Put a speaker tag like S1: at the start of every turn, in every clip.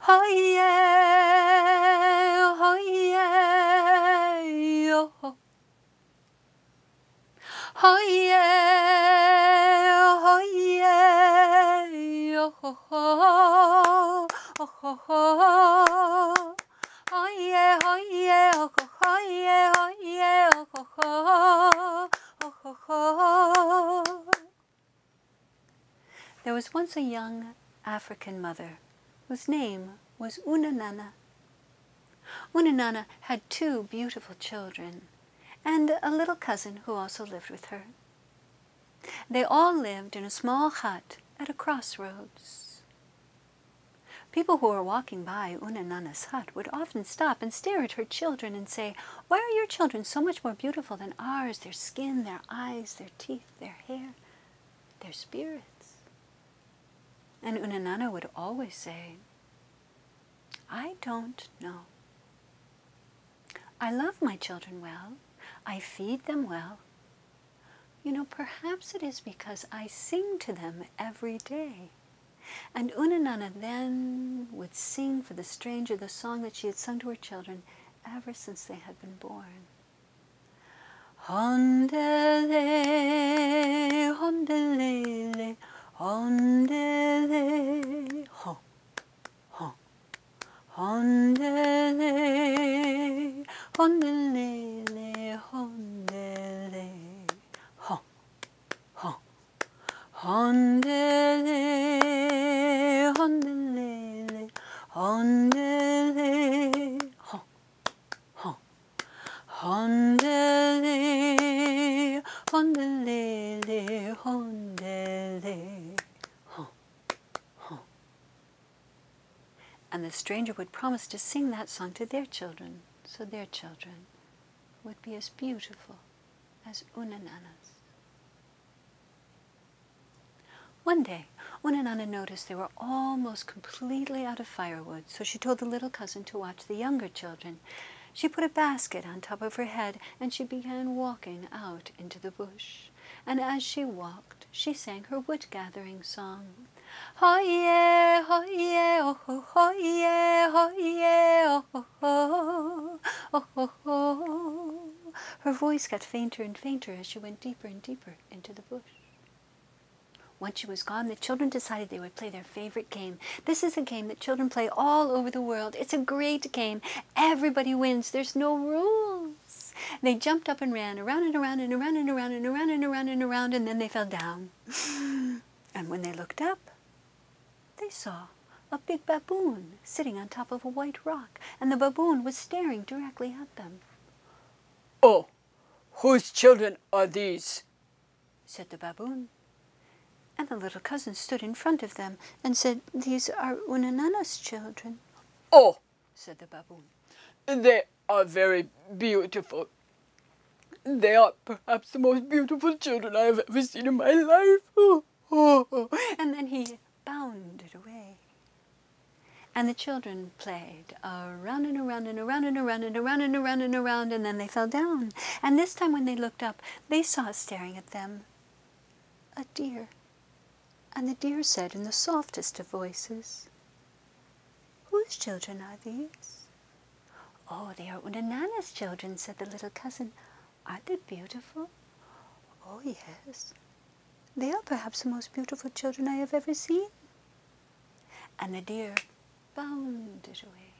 S1: Hoye, hoye, oh. Hoye, hoye, oh, oh, oh, oh. Hoye, hoye, oh, hoye, hoye, oh, oh, oh, oh. There was once a young African mother whose name was Unanana. Unanana had 2 beautiful children and a little cousin who also lived with her. They all lived in a small hut at a crossroads. People who were walking by Unanana's hut would often stop and stare at her children and say, "Why are your children so much more beautiful than ours? Their skin, their eyes, their teeth, their hair, their spirits." And Unanana would always say, "I don't know. I love my children well. I feed them well. You know, perhaps it is because I sing to them every day." And Unanana then would sing for the stranger the song that she had sung to her children ever since they had been born. Hondele, hondelele, hondele, ho, ho. Hondele, hondelele, hondele, ho, ho. Hondele, hondelele, hondele, ho, ho. Hondele, hondelele, hondele, ho, ho. And the stranger would promise to sing that song to their children, so their children would be as beautiful as Unanana's. One day, Unanana noticed they were almost completely out of firewood, so she told the little cousin to watch the younger children. She put a basket on top of her head, and she began walking out into the bush. And as she walked, she sang her wood-gathering song. Hoye, hoye, oh, ho, hoye, hoye, oh, ho, ho, oh, ho, ho. Her voice got fainter and fainter as she went deeper and deeper into the bush. Once she was gone, the children decided they would play their favorite game. This is a game that children play all over the world. It's a great game. Everybody wins. There's no rules. They jumped up and ran around and around and around and around and around and around and around, and then they fell down. And when they looked up, they saw a big baboon sitting on top of a white rock, and the baboon was staring directly at them.
S2: "Oh, whose children are these?"
S1: said the baboon. And the little cousin stood in front of them and said, "These are Unanana's children."
S2: "Oh,"
S1: said the baboon,
S2: "they are very beautiful. They are perhaps the most beautiful children I have ever seen in my life."
S1: And then he bounded away. And the children played around and around and around and around and around and around and around, and then they fell down. And this time when they looked up, they saw staring at them a deer. And the deer said in the softest of voices, "Whose children are these?" "Oh, they are Unanana's children," said the little cousin. "Aren't they beautiful?" "Oh, yes. They are perhaps the most beautiful children I have ever seen." And the deer bounded away.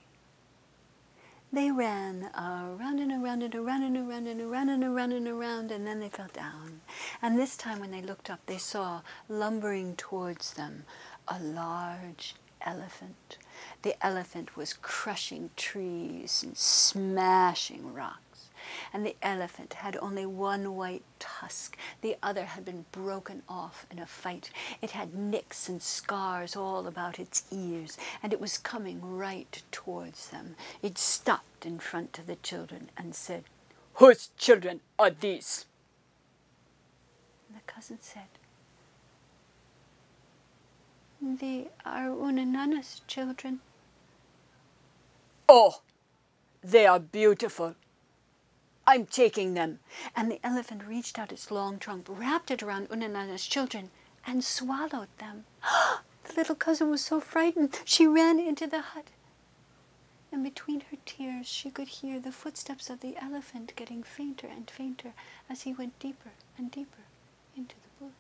S1: They ran around and around and around and around and around and around and around, and then they fell down. And this time when they looked up, they saw lumbering towards them a large elephant. The elephant was crushing trees and smashing rocks. And the elephant had only one white tusk. The other had been broken off in a fight. It had nicks and scars all about its ears, and it was coming right towards them. It stopped in front of the children and said,
S2: "Whose children are these?"
S1: And the cousin said, "They are Unanana's children."
S2: "Oh, they are beautiful. I'm taking them."
S1: And the elephant reached out its long trunk, wrapped it around Unanana's children, and swallowed them. The little cousin was so frightened, she ran into the hut. And between her tears, she could hear the footsteps of the elephant getting fainter and fainter as he went deeper and deeper into the bush.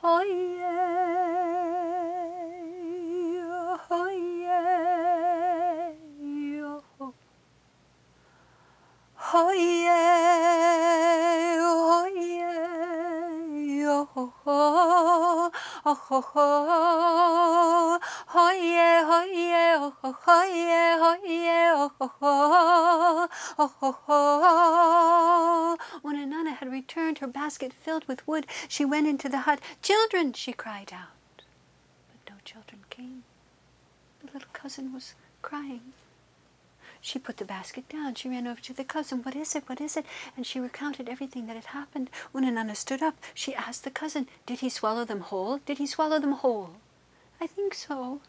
S1: Hoye, hoye, ho. Hoye, hoye, ho, ho, ho, ho. Hoye, hoye, ho, hoye, hoye, ho, ho. Unanana had returned, her basket filled with wood. She went into the hut. "Children!" she cried out. But no children came. The little cousin was crying. She put the basket down. She ran over to the cousin. "What is it? What is it?" And she recounted everything that had happened. Unanana stood up. She asked the cousin, "Did he swallow them whole? Did he swallow them whole?" "I think so."